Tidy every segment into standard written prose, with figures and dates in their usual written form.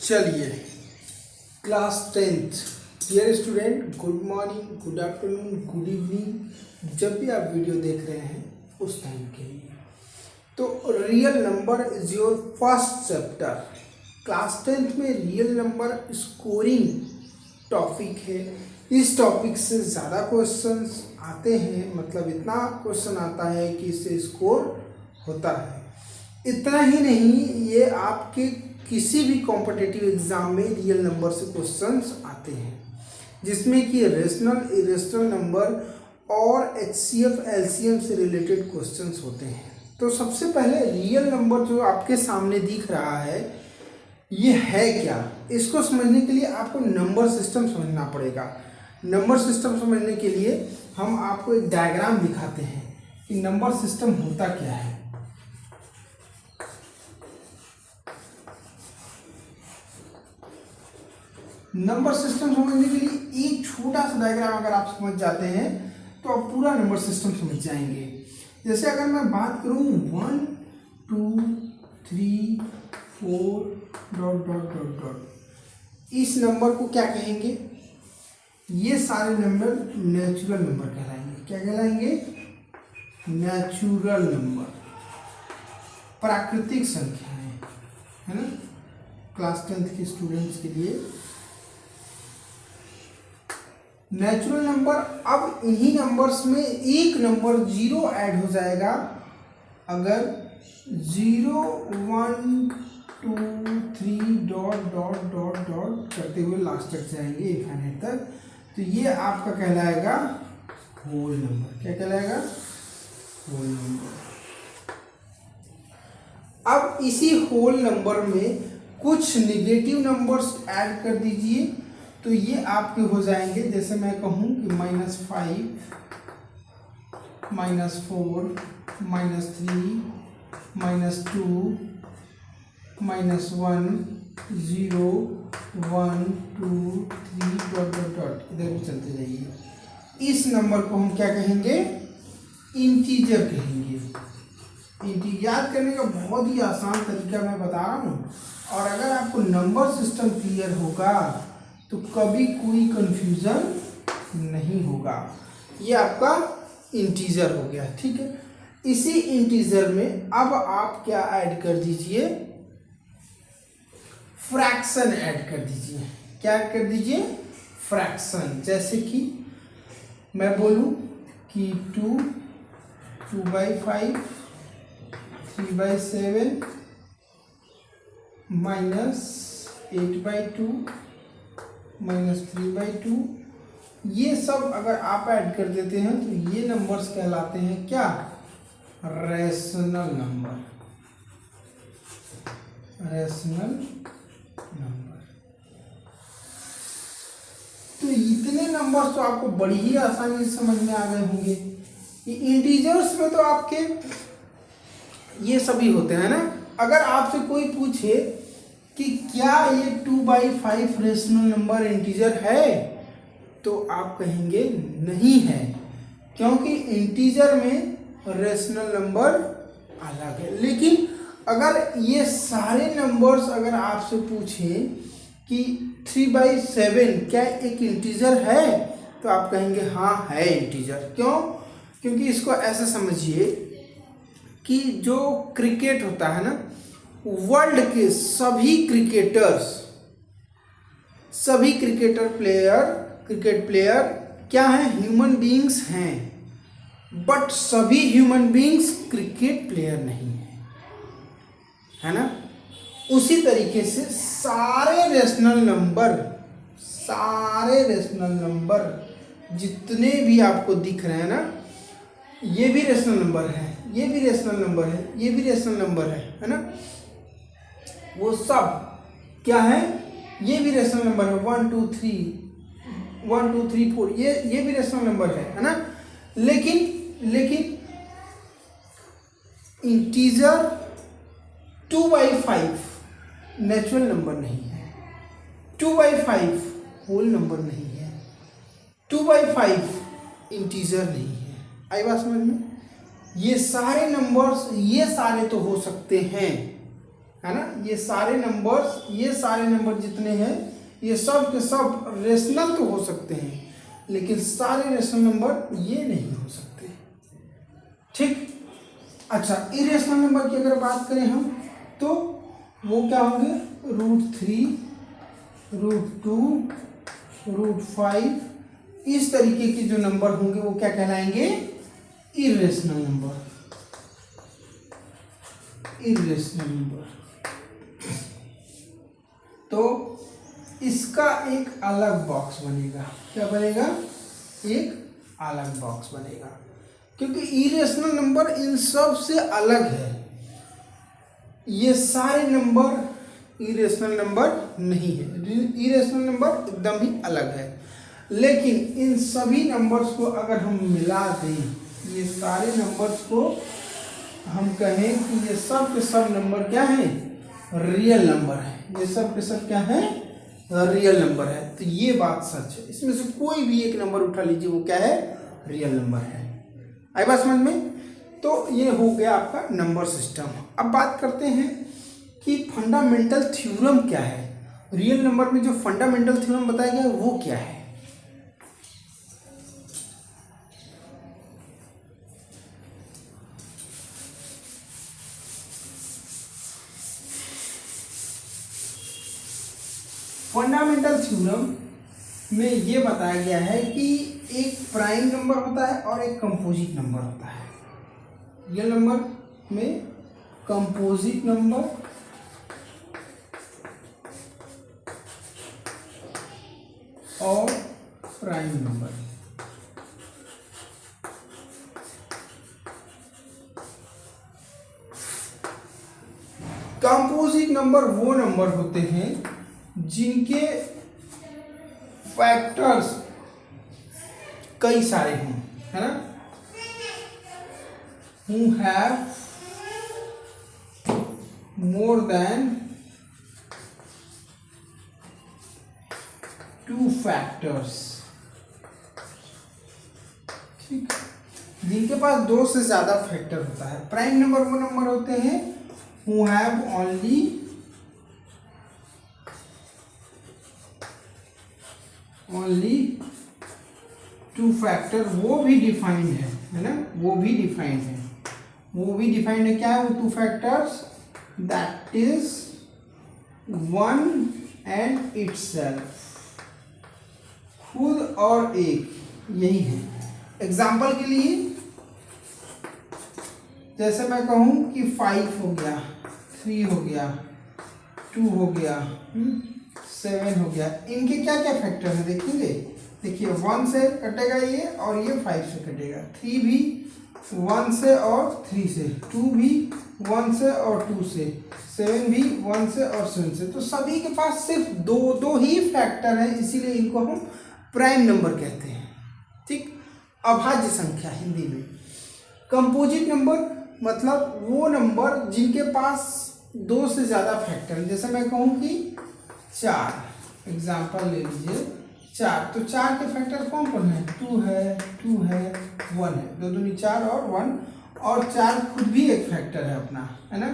चलिए, class 10th dear student, good morning, good afternoon, good evening. जब भी आप वीडियो देख रहे हैं उस टाइम के लिए, तो real number is your first chapter. Class 10th में रियल नंबर स्कोरिंग टॉपिक है। इस टॉपिक से ज़्यादा क्वेश्चंस आते हैं, मतलब इतना क्वेश्चन आता है कि इससे स्कोर होता है। इतना ही नहीं, ये आपके किसी भी कॉम्पिटिटिव एग्जाम में रियल नंबर से क्वेश्चंस आते हैं, जिसमें कि रेशनल, इरेशनल नंबर और एचसीएफ, एलसीएम से रिलेटेड क्वेश्चंस होते हैं। तो सबसे पहले रियल नंबर जो आपके सामने दिख रहा है, ये है क्या? इसको समझने के लिए आपको नंबर सिस्टम समझना पड़ेगा। नंबर सिस्टम समझने के लिए हम आपको एक डायग्राम दिखाते हैं कि नंबर सिस्टम होता क्या है। नंबर सिस्टम समझने के लिए एक छोटा सा डायग्राम अगर आप समझ जाते हैं तो आप पूरा नंबर सिस्टम समझ जाएंगे। जैसे अगर मैं बात करूं 1 2 3 4 डॉट डॉट डॉट डॉट, इस नंबर को क्या कहेंगे? ये सारे नंबर नेचुरल नंबर कहलाएंगे। क्या कहलाएंगे? नेचुरल नंबर, प्राकृतिक संख्याएं, है ना। क्लास 10th के स्टूडेंट्स के लिए नेचुरल नंबर। अब इन्हीं नंबर्स में एक नंबर जीरो ऐड हो जाएगा। अगर 0 1 2 3 डॉट डॉट डॉट डॉट करते हुए लास्ट तक जाएंगे, इनफाइनाइट तक, तो ये आपका कहलाएगा होल नंबर। क्या कहलाएगा? Whole number. अब इसी होल नंबर में कुछ निगेटिव नंबर्स ऐड कर दीजिए, तो ये आपके हो जाएंगे। जैसे मैं कहूँ कि -5 -4 -3 -2 -1 0 1 2 3 डॉट डॉट डॉट, इधर भी चलते जाइए। इस नंबर को हम क्या कहेंगे? इंटीजर कहेंगे। याद करने का बहुत ही आसान तरीका मैं बता रहा हूँ, और अगर आपको नंबर सिस्टम क्लियर होगा तो कभी कोई कंफ्यूजन नहीं होगा। ये आपका इंटीजर हो गया, ठीक है। इसी इंटीजर में अब आप क्या ऐड कर दीजिए? फ्रैक्शन ऐड कर दीजिए। क्या ऐड कर दीजिए? फ्रैक्शन। जैसे कि मैं बोलूं कि 2 2/5 3/7 -8/2 -3/2, ये सब अगर आप ऐड कर देते हैं तो ये नंबर्स कहलाते हैं क्या? Rational number. Rational number. तो इतने नंबर्स तो आपको बड़ी ही आसानी से समझ में आ गए होंगे। ये इंटीजर्स में तो आपके ये सभी होते हैं ना। अगर आपसे कोई पूछे कि क्या ये 2/5 रेशनल नंबर इंटीजर है, तो आप कहेंगे नहीं है, क्योंकि इंटीजर में रेशनल नंबर अलग है। लेकिन अगर ये सारे नंबर्स अगर आपसे पूछें कि 3/7 क्या एक इंटीजर है, तो आप कहेंगे हाँ है इंटीजर। क्यों? क्योंकि इसको ऐसे समझिए कि जो क्रिकेट होता है ना, वर्ल्ड के सभी क्रिकेट प्लेयर क्या हैं? ह्यूमन बीइंग्स हैं, बट सभी ह्यूमन बीइंग्स क्रिकेट प्लेयर नहीं हैं, है ना। उसी तरीके से सारे रेशनल नंबर जितने भी आपको दिख रहे हैं ना, ये भी रेशनल नंबर है, ये भी रेशनल नंबर है, ये भी रेशनल नंबर है ना। वो सब क्या है? ये भी रेशनल नंबर है। 1 2 3 4, ये भी रेशनल नंबर है ना। लेकिन इंटीजर 2/5 नेचुरल नंबर नहीं है, 2/5 होल नंबर नहीं है, 2/5 इंटीजर नहीं है। आई बात समझ में? ये सारे नंबर्स, ये सारे तो हो सकते हैं, है ना। ये सारे नंबर जितने हैं ये सब के सब रेशनल तो हो सकते हैं, लेकिन सारे रेशनल नंबर ये नहीं हो सकते। ठीक। अच्छा, इरेशनल नंबर की अगर बात करें हम तो वो क्या होंगे, √3, √2, √5, इस तरीके के जो नंबर होंगे वो क्या कहलाएंगे, इरेशनल नंबर। इरेशनल नंबर तो इसका एक अलग बॉक्स बनेगा। क्या बनेगा, एक अलग बॉक्स बनेगा, क्योंकि इरेशनल नंबर इन सब से अलग है। ये सारे नंबर इरेशनल नंबर नहीं है, इरेशनल नंबर एकदम ही अलग है। लेकिन इन सभी नंबर्स को अगर हम मिला दें, ये सारे नंबर्स को हम कहें कि ये सब के सब नंबर क्या हैं, रियल नंबर है। ये सब के सब क्या है, रियल नंबर है। तो ये बात सच है, इसमें से कोई भी एक नंबर उठा लीजिए वो क्या है, रियल नंबर है। आई बात समझ में। तो ये हो गया आपका नंबर सिस्टम। अब बात करते हैं कि फंडामेंटल थ्योरम क्या है। रियल नंबर में जो फंडामेंटल थ्योरम बताया गया है वो क्या है। फंडामेंटल थ्योरम में ये बताया गया है कि एक प्राइम नंबर होता है और एक कंपोजिट नंबर होता है। रियल नंबर में कंपोजिट नंबर और प्राइम नंबर। कंपोजिट नंबर वो नंबर होते हैं जिनके फैक्टर्स कई सारे हों, है ना। who have more than 2 factors। ठीक, जिनके पास 2 से ज्यादा फैक्टर होता है। प्राइम नंबर वो नंबर होते हैं who have only 2 फैक्टर। वो भी डिफाइंड है ना, वो भी डिफाइंड है। वो भी डिफाइंड है, क्या है वो 2 factors, that is 1 and itself. खुद और एक, यही है। एग्जाम्पल के लिए जैसे मैं कहूं कि 5 हो गया, 3 हो गया, 2 हो गया, 7 हो गया। इनके क्या क्या फैक्टर है देखेंगे। देखिए 1 से कटेगा ये और ये 5 से कटेगा। 3 भी 1 से और 3 से, 2 भी 1 से और 2 से, 7 भी 1 से और 7 से। तो सभी के पास सिर्फ दो ही फैक्टर है, इसीलिए इनको हम प्राइम नंबर कहते हैं। ठीक, अभाज्य संख्या हिंदी में। कंपोजिट नंबर मतलब वो नंबर जिनके पास 2 से ज़्यादा फैक्टर। जैसे मैं कहूँ कि 4, एग्जाम्पल ले लीजिए 4, तो 4 के फैक्टर कौन कौन है, 2 है, 1 है, 2 दूनी 4 और 1, और 4 खुद भी एक फैक्टर है अपना, है ना।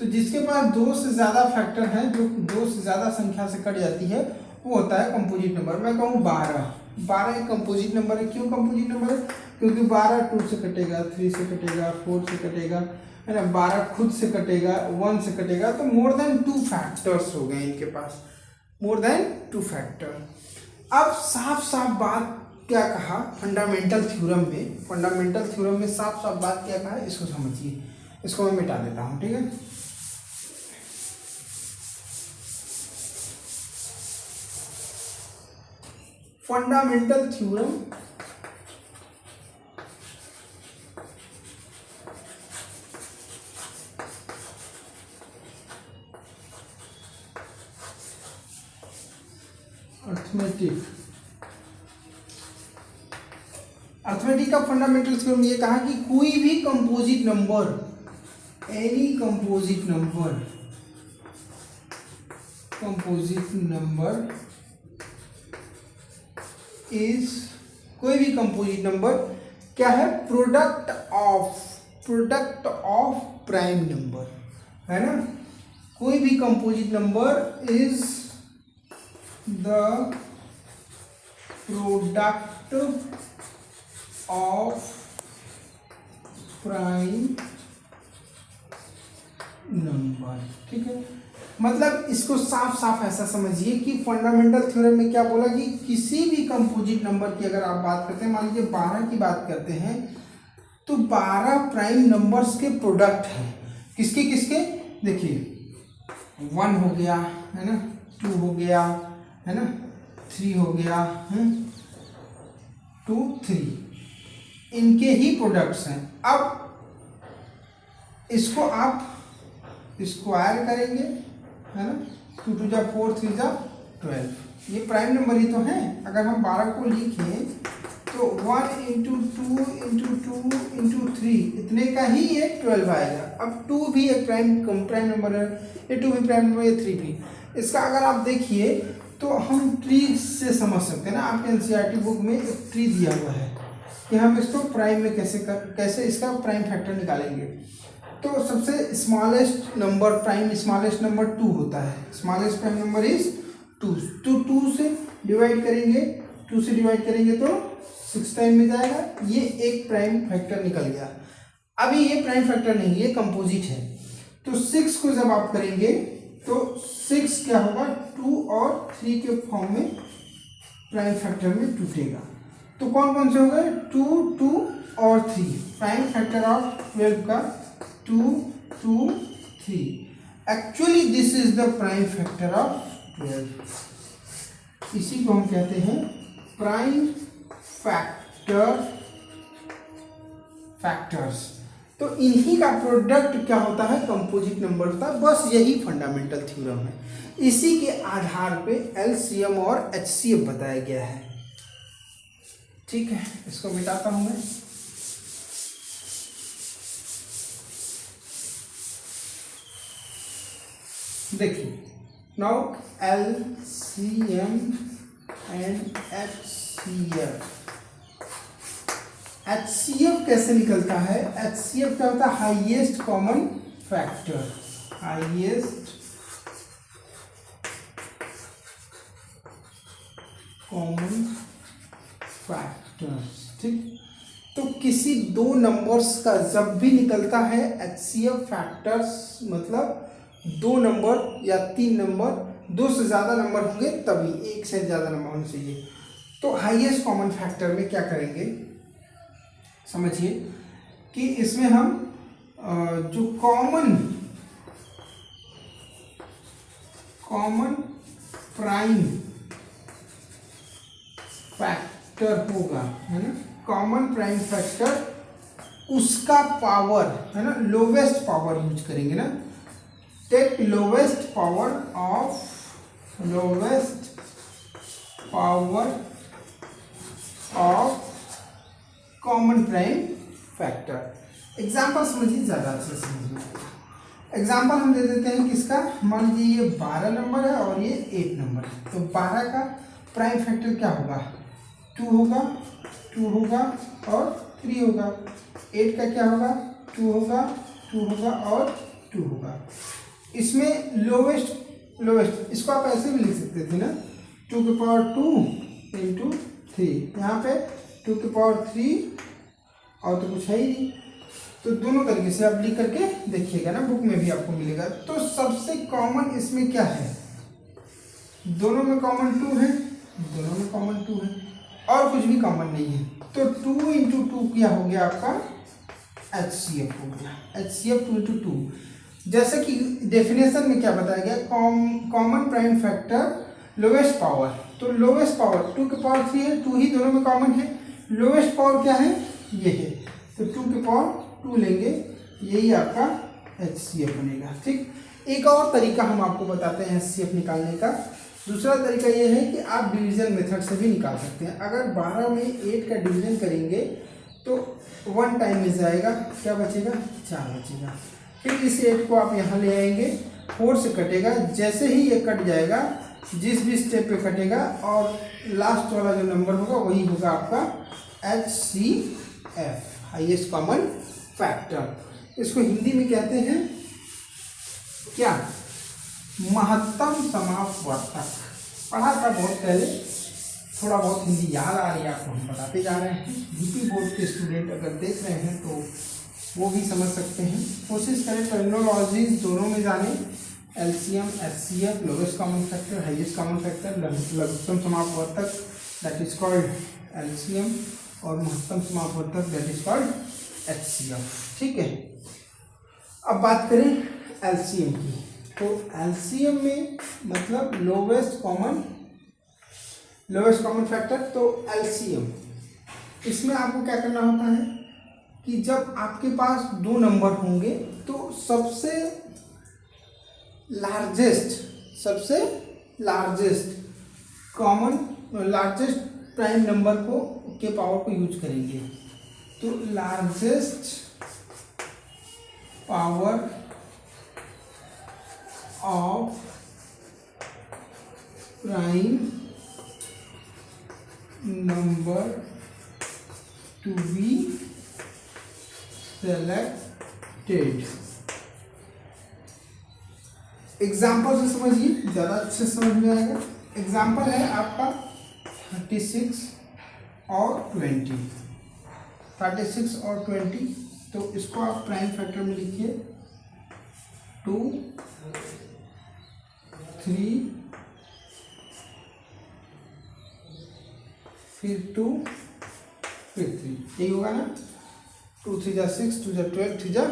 तो जिसके पास 2 से ज़्यादा फैक्टर है, जो 2 से ज़्यादा संख्या से कट जाती है, वो होता है कंपोजिट नंबर। मैं कहूँ 12 एक कंपोजिट नंबर है। क्यों कंपोजिट नंबर है, क्योंकि 12 2 से कटेगा, 3 से कटेगा, 4 से कटेगा, है ना। 12 खुद से कटेगा, 1 से कटेगा, तो मोर देन 2 फैक्टर्स हो गए इनके पास, मोर देन 2 फैक्टर। अब साफ साफ बात क्या कहा फंडामेंटल थ्योरम में, फंडामेंटल थ्योरम में साफ साफ बात क्या कहा, इसको समझिए। इसको मैं मिटा देता हूँ, ठीक है। फंडामेंटल थ्योरम अर्थमेटिक का फंडामेंटल थ्योरम ये कहा कि कोई भी composite number, any composite number is, कोई भी कंपोजिट नंबर क्या है, प्रोडक्ट ऑफ प्राइम नंबर, है ना। कोई भी composite number is the product of prime number. ठीक है, मतलब इसको साफ साफ ऐसा समझिए कि फंडामेंटल थ्योरम में क्या बोला कि किसी भी कंपोजिट नंबर की अगर आप बात करते हैं, मान लीजिए 12 की बात करते हैं, तो 12 प्राइम नंबर्स के प्रोडक्ट हैं। किसके किसके, देखिए 1 हो गया है ना, 2 हो गया है ना, 3 हो गया, 2 3, इनके ही प्रोडक्ट्स हैं। अब इसको आप स्क्वायर करेंगे है ना, 2 2 जा 4, 3 जा 12, ये प्राइम नंबर ही तो है। अगर हम 12 को लिखें तो 1 इंटू 2 इंटू 2 इंटू 3, इतने का ही ये 12 आएगा। अब 2 भी एक प्राइम नंबर है, ये 2 भी प्राइम नंबर, ये 3 भी। इसका अगर आप देखिए तो हम ट्री से समझ सकते हैं ना, आपके एनसीईआरटी बुक में एक ट्री दिया हुआ है कि हम इसको प्राइम में कैसे इसका प्राइम फैक्टर निकालेंगे। तो सबसे smallest number, prime smallest number 2 होता है, स्मॉलेस्ट प्राइम नंबर इज 2। तो 2 से डिवाइड करेंगे, 2 से डिवाइड करेंगे तो 6 टाइम में जाएगा, ये एक प्राइम फैक्टर निकल गया। अभी ये प्राइम फैक्टर नहीं, ये कंपोजिट है। तो 6 को जब आप करेंगे तो 6 क्या होगा, 2 और 3 के फॉर्म में प्राइम फैक्टर में टूटेगा। तो कौन कौन से हो गए, 2 2 और 3, प्राइम फैक्टर ऑफ 12 का 2 2 3। Actually this is the prime factor of 12। इसी को हम कहते हैं प्राइम फैक्टर्स। तो इन्हीं का प्रोडक्ट क्या होता है, कंपोजिट नंबर होता है। बस यही फंडामेंटल थ्योरम है, इसी के आधार पे एलसीएम और एचसीएफ बताया गया है। ठीक है, इसको मिटाता हूं मैं। देखिए now LCM and HCF. HCF कैसे निकलता है, एचसीएफ क्या होता है, highest common factor, highest common factors. ठीक, तो किसी दो नंबर्स का जब भी निकलता है एचसीएफ फैक्टर्स, मतलब 2 नंबर या 3 नंबर, 2 से ज़्यादा नंबर होंगे तभी, 1 से ज़्यादा नंबर होने चाहिए। तो हाईएस्ट कॉमन फैक्टर में क्या करेंगे, समझिए कि इसमें हम जो कॉमन प्राइम फैक्टर होगा है ना, कॉमन प्राइम फैक्टर, उसका पावर है ना, लोवेस्ट पावर यूज करेंगे ना। Take lowest power of common prime factor. Example समझिए, ज़्यादा अच्छे से समझिए। एग्जाम्पल हम दे देते हैं किसका, मान लीजिए ये 12 नंबर है और ये 8 नंबर है। तो 12 का प्राइम फैक्टर क्या होगा, 2 होगा, 2 होगा और 3 होगा। 8 का क्या होगा, 2 होगा, 2 होगा और 2 होगा। इसमें लोवेस्ट इसको आप ऐसे भी लिख सकते थे ना, 2 की पावर 2 इंटू 3, यहाँ पे 2 की पावर 3 और तो कुछ है ही नहीं। तो दोनों तरीके से आप लिख करके देखिएगा ना, बुक में भी आपको मिलेगा। तो सबसे कॉमन इसमें क्या है, दोनों में कॉमन 2 है, दोनों में कॉमन 2 है और कुछ भी कॉमन नहीं है। तो 2 इंटू 2 क्या हो गया आपका, एचसीएफ हो गया, एचसीएफ 2 इंटू 2। जैसे कि डेफिनेशन में क्या बताया गया, common prime factor lowest power. तो लोवेस्ट पावर 2 की पावर 3 है, 2 ही दोनों में कॉमन है। लोवेस्ट पावर क्या है, ये है, तो 2 की पावर 2 लेंगे, यही आपका एचसीएफ बनेगा। ठीक, एक और तरीका हम आपको बताते हैं एचसीएफ निकालने का। दूसरा तरीका ये है कि आप डिवीजन मेथड से भी निकाल सकते हैं। अगर 12 में 8 का डिवीजन करेंगे तो 1 टाइम में जाएगा, क्या बचेगा, 4 बचेगा। फिर इस 8 को आप यहाँ ले आएंगे, 4 से कटेगा, जैसे ही ये कट जाएगा, जिस भी स्टेप पे कटेगा और लास्ट वाला जो नंबर होगा वही होगा आपका एचसीएफ, हाईएस्ट कॉमन फैक्टर। इसको हिंदी में कहते हैं क्या, महत्तम समापवर्तक पढ़ा था बहुत पहले, थोड़ा बहुत हिंदी याद आ रही है आपको, हम बताते जा रहे हैं। यूपी बोर्ड के स्टूडेंट अगर देख रहे हैं तो वो भी समझ सकते हैं। कोशिश करें टर्मिनोलॉजीज दोनों में जाने, LCM, HCF, lowest common factor, highest common factor, लघुत्तम समापवर्तक दैट इज कॉल्ड एलसीएम, और महत्तम समापवर्तक दैट इज कॉल्ड एचसीएफ। ठीक है, अब बात करें एलसीएम की। तो एलसीएम में मतलब लोवेस्ट कॉमन फैक्टर। तो एलसीएम इसमें आपको क्या करना होता है कि जब आपके पास दो नंबर होंगे तो सबसे लार्जेस्ट प्राइम नंबर के पावर को यूज करेंगे। तो largest power of prime number to be selected. Example से समझिए, ज़्यादा अच्छे से समझ में आएगा। एग्जाम्पल है आपका 36 और 20। 36 और 20, तो इसको आप प्राइम फैक्टर में लिखिए 2, 3, फिर 2, फिर 3, यही होगा ना। 2 3 जा 6, 2 जा 12, 3 जा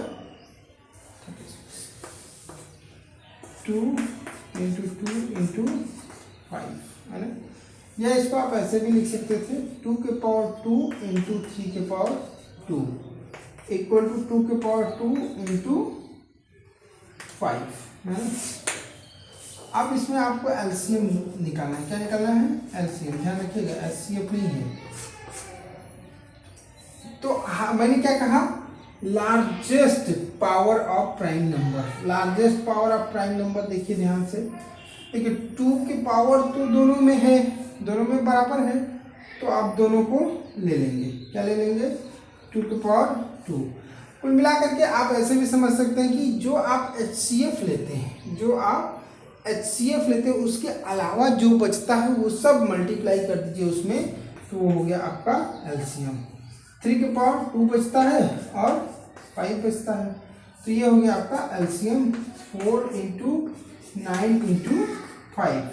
36। 2 × 2 × 5 है ना। या इसको आप ऐसे भी लिख सकते थे 2 के पावर 2 × 3 के पावर 2 इक्वल टू 2 के पावर 2 × 5 है ना। अब इसमें आपको एलसीएम निकालना है। क्या निकालना है? एलसीएम। ध्यान रखिएगा एचसीएफ नहीं है। तो मैंने क्या कहा? Largest power of prime number. Largest power of prime number देखिए ध्यान से। देखिए 2 के पावर तो दोनों में है, दोनों में बराबर है, तो आप दोनों को ले लेंगे। क्या ले लेंगे? 2 के पावर 2। कुल मिला करके आप ऐसे भी समझ सकते हैं कि जो आप एचसीएफ लेते हैं, उसके अलावा जो बचता है वो सब मल्टीप्लाई कर दीजिए उसमें, तो वो हो गया आपका एलसीएम। 3 के पावर 2 बचता है और 5 बचता है, तो ये हो गया आपका एलसीएम 4 × 9 × 5।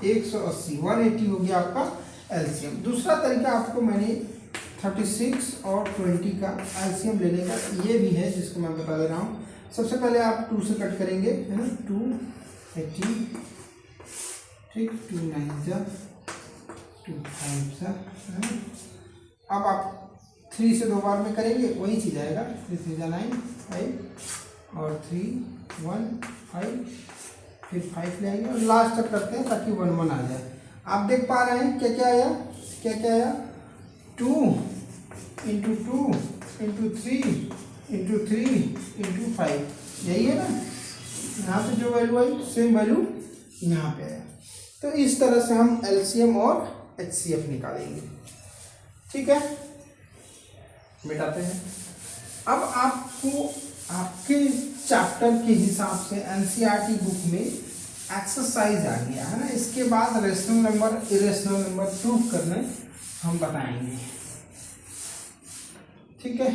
180 180 हो गया आपका एलसीएम। दूसरा तरीका आपको मैंने 36 और 20 का एलसीएम लेने का ये भी है, जिसको मैं बता दे रहा हूँ। सबसे पहले आप 2 से कट करेंगे, है ना। 2 18, ठीक, 2 9 जा 2 5 जा, है ना। अब आप 3 से 2 बार में करेंगे, वही चीज़ आएगा। 3 3 जा 9 5 और 3 1 5, फिर 5 ले आएंगे और लास्ट तक करते हैं ताकि 1 1 आ जाए। आप देख पा रहे हैं क्या क्या आया? 2 × 2 × 3 × 3 × 5, यही है ना। यहाँ पे जो वैल्यू आई सेम वैल्यू यहाँ पे आया। तो इस तरह से हम एलसीएम और एचसीएफ निकालेंगे। ठीक है, मिटाते हैं। अब आपको आपके चैप्टर के हिसाब से एनसीईआरटी बुक में एक्सरसाइज आ गया है ना। इसके बाद rational number, irrational number prove करने हम बताएंगे। ठीक है।